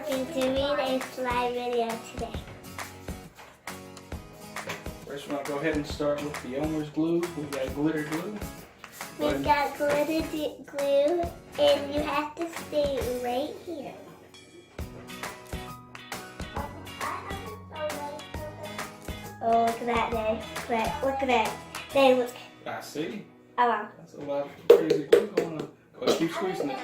gonna be doing a slime video today. First, we're gonna go ahead and start with the owner's glue. We got glitter glue. We got glitter glue, and you have to stay right here. Oh, look at that, Dave. Look at that. Dave, look. I see. Oh, wow. That's a lot of crazy glue going on. Go ahead, keep squeezing it.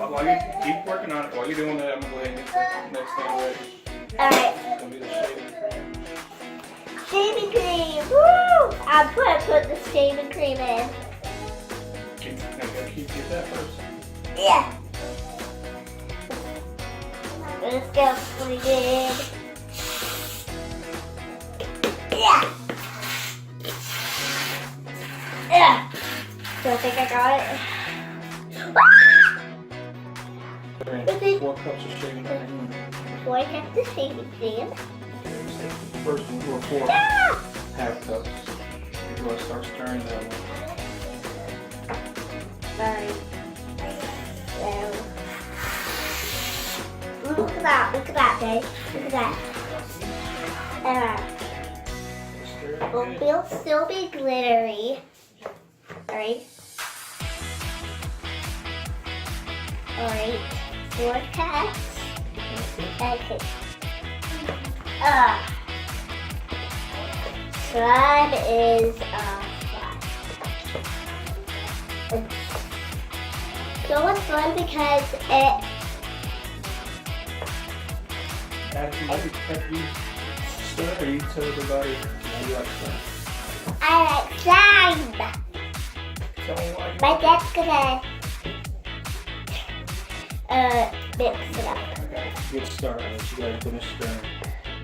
While you keep working on it, while you're doing that, I'm gonna go ahead and get the next thing ready. Alright. It's gonna be the shaving cream. Shaving cream. Woo! I'm gonna put the shaving cream in. Get that first. Yeah. Let's go pretty good. Yeah. Yeah. Do I think I got it? 4 cups of shaving cream. 4 cups of shaving cream. First, we'll pour 4 Yeah. half cups. You're gonna start stirring that one. Sorry. Look at that, Dave. Look at that. It'll still be glittery. Alright. Alright. 4 cups. Okay. Slime is slime. So much fun because it. After you stir, you tell everybody how you like slime. I like slime. Tell them why you My like dad's gonna mix it up. Okay, get started. You gotta finish stirring.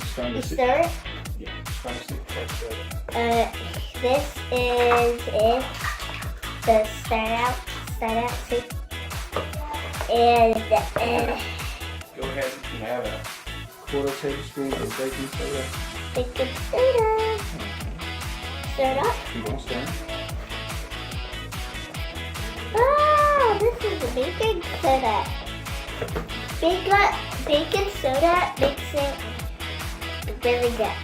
Starting You to see. stir. Yeah, starting to see the texture. This is it. The start out too. And Go ahead and have a 1/4 tablespoon of baking soda. baking soda. Stir it up. You won't stir. Oh, this is a baking soda. Baking soda makes it really good.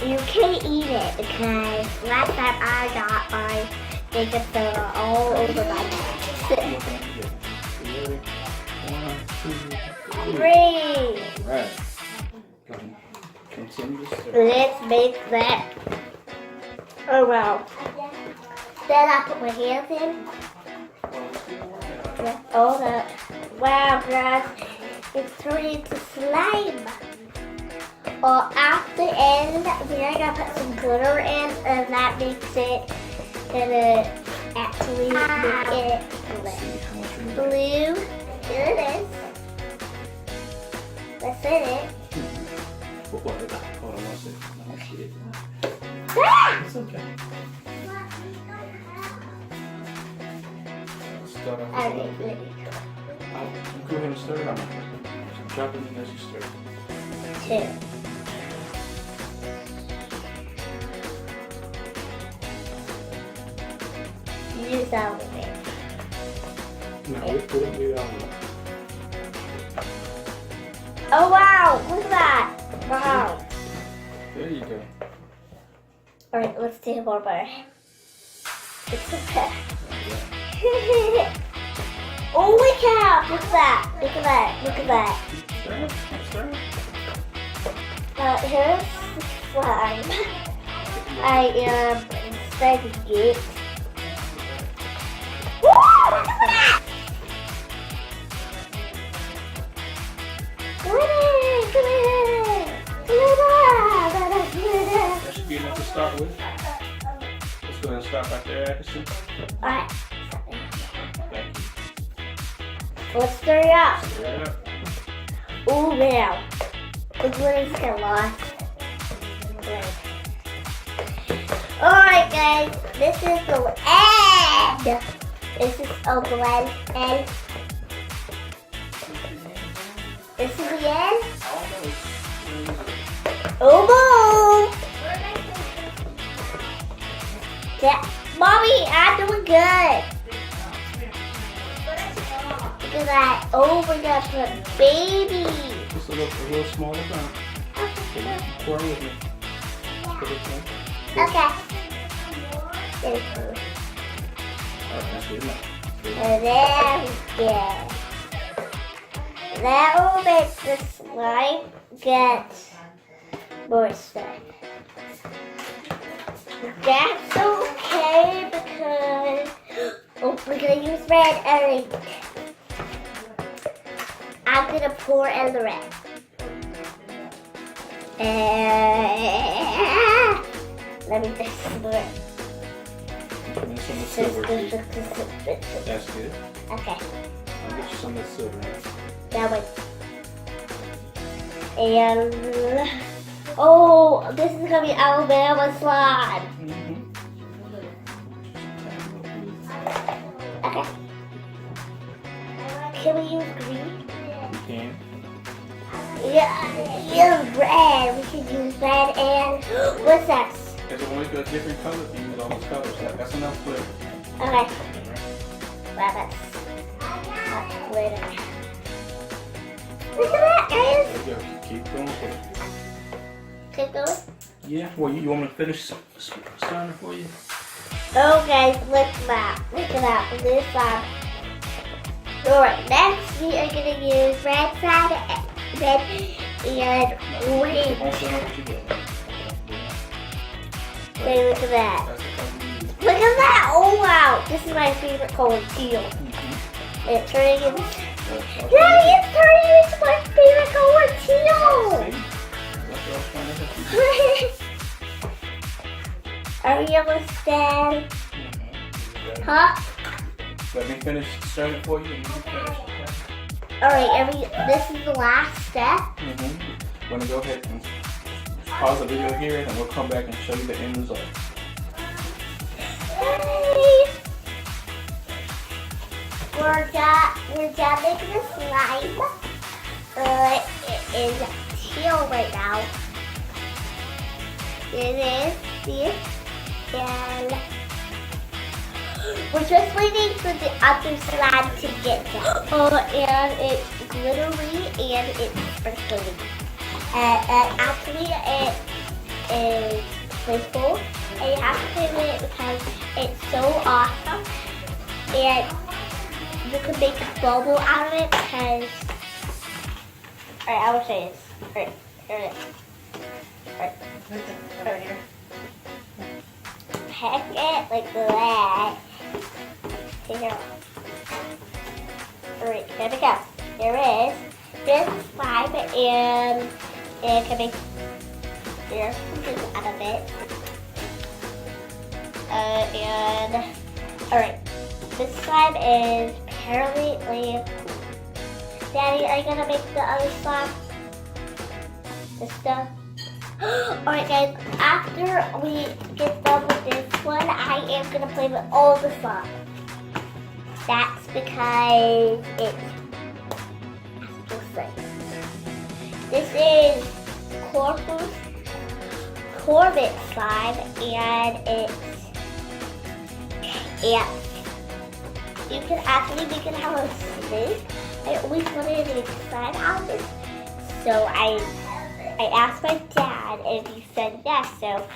You can't eat it because last time I got my baking soda all over my face. You ready? 1, 2, 3. 3. Right. Go ahead. Continue to stir. Let's make that. Oh wow. Then I put my hands in. Oh that. Wow guys, it's turning into slime. Well, at the end, we're gonna put some glitter in, and that makes it gonna actually make it blue. Here it is. That's it. Hold on one second. I don't see it. Ah! It's okay. Start off I with a little bit. Go ahead and stir it on. Drop it in as you stir. 2. Use that with it. No, we couldn't do that one. Oh wow! Look at that! Wow. There you go. Alright, let's do more butter. It's okay. Holy cow! Look at that! Look at that! Look at that! Stir it. Stir it. Here's the slime. I am excited to get. Woo! Look at that! Glitter! Glitter! Glitter! That should be enough to start with. Let's go ahead and stop right there, Addyson. Alright. Thank you. Let's stir it up. Stir it up. Oh wow. The glitter's got lost. Alright guys, this is the end. This is the end. This is the end. Oh boom! Yeah. Mommy, I'm doing good. Look at that. Oh, we got the baby. Just a little smaller amount. Okay, pour it with me. Put it in. Okay. There's Alright, that's good enough. and there we go. That will make the slime get more stuff. That's okay because we're gonna use red ink. I'm gonna pour in the red. Let me just pour it. And then some of the silver. That's good. Okay. I'll get you some of the silver. That way. And oh, this is gonna be Alabama slime. Okay. Can we use green? You can. Yeah, red. We can use red and what's that? There's always a different color if you use all those colors. That's enough glitter. Okay. Well, that's glitter. Look at that, guys. There you go. Keep going with it. Keep going. Yeah. Well, you want me to finish starting for you? Oh, guys, look at that. Look at that. Blue slime. Alright, next we are gonna use red slime, red and green. Wait, look at that. Look at that! Oh wow! This is my favorite color, teal. It's turning into... Daddy, it's turning into my favorite color, teal! Are we almost done? Huh? Let me finish starting for you. And you can finish. Alright, this is the last step. We're gonna go ahead and pause the video here, and we'll come back and show you the end result. Yay! We're done making the slime. It is teal right now. It is, see? And we're just waiting for the other slime to get done. And it's glittery and it's sparkly. Actually, it is playful. And you have to play with it because it's so awesome. And you can make a bubble out of it because... Alright, I will show you this. Alright, here it is. Alright, over here. Peck it like that. Here. Alright, here we go. Here is this slime and it can make there's something out of it. And alright, this slime is apparently. Daddy, are you gonna make the other slime? This stuff? Alright guys, after we get done with this one, I am gonna play with all the slime. That's because it's this is Corbett slime and you can actually make it have a snake. I always wanted to make slime out of it. So I asked my dad and he said yes, so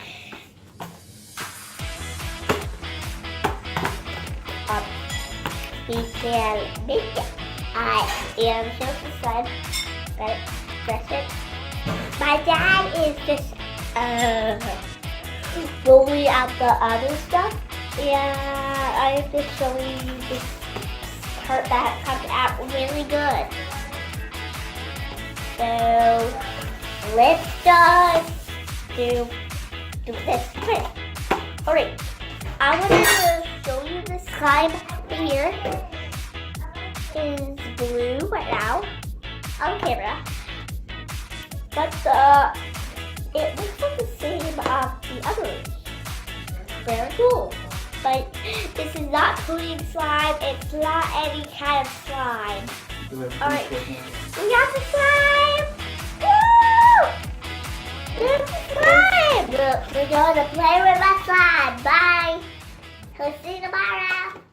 we can make it. And here's the slime. Right? Press it. My dad is just rolling out the other stuff. And I have to show you this part that comes out really good. So let's just do this trick. Alright, I want to show you the slime here. Is blue right now on camera, but it looks like the same as the others. Very cool. But this is not pudding slime. It's not any kind of slime. Alright, we got the slime. Woo! There's the slime. Look, we're going to play with my slime. Bye. We'll see you tomorrow.